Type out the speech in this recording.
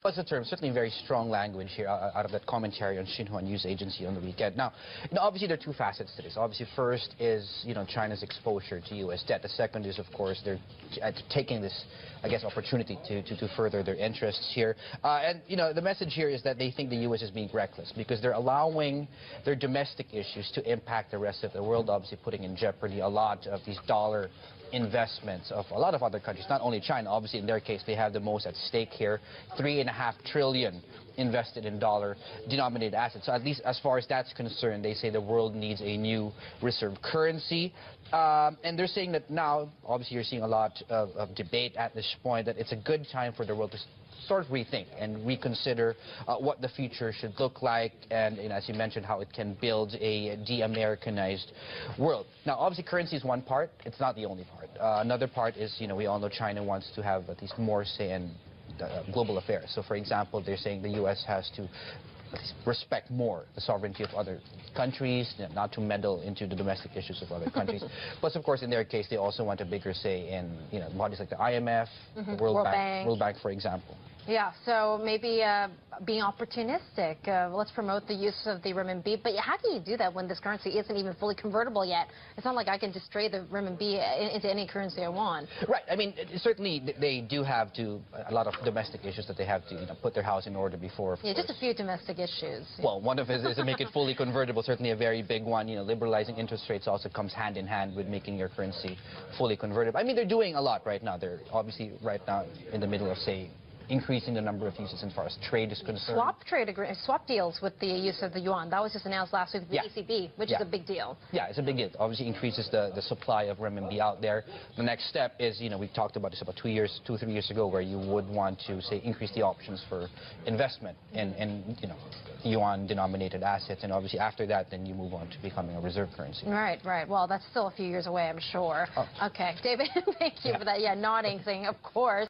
What's the term? Certainly very strong language here out of that commentary on Xinhua News Agency on the weekend. Now, obviously there are two facets to this. Obviously, first is, China's exposure to U.S. debt. The second is, of course, they're taking this, I guess, opportunity to further their interests here. The message here is that they think the U.S. is being reckless because they're allowing their domestic issues to impact the rest of the world, obviously putting in jeopardy a lot of these dollar investments of a lot of other countries, not only China. Obviously, in their case, they have the most at stake here, $3.5 trillion invested in dollar-denominated assets. So at least as far as that's concerned, they say the world needs a new reserve currency. And they're saying that now, obviously, you're seeing a lot of debate at this point, that it's a good time for the world to sort of rethink and reconsider what the future should look like, and as you mentioned, how it can build a de-Americanized world. Now, obviously, currency is one part. It's not the only part. Another part is, we all know China wants to have at least more say in global affairs. So, for example, they're saying the U.S. has to respect more the sovereignty of other countries, not to meddle into the domestic issues of other countries. Plus, of course, in their case, they also want a bigger say in bodies like the IMF, the World Bank, for example. Yeah, so maybe being opportunistic. Let's promote the use of the renminbi. But how can you do that when this currency isn't even fully convertible yet? It's not like I can just trade the renminbi into any currency I want. Right. I mean, certainly they do have a lot of domestic issues that they have to put their house in order before. Yeah, just a few domestic issues. Well, one of it is to make it fully convertible. Certainly a very big one. Liberalizing interest rates also comes hand in hand with making your currency fully convertible. I mean, they're doing a lot right now. They're obviously right now in the middle of, say, increasing the number of uses as far as trade is concerned. Swap deals with the use of the yuan. That was just announced last week with the ECB, which is a big deal. Yeah, it's a big deal. Obviously increases the supply of renminbi out there. The next step is, we talked about this about 2 or 3 years ago, where you would want to, say, increase the options for investment in yuan-denominated assets. And obviously after that, then you move on to becoming a reserve currency. Right, right. Well, that's still a few years away, I'm sure. Okay, David, thank you for that. Yeah, nodding, saying, of course.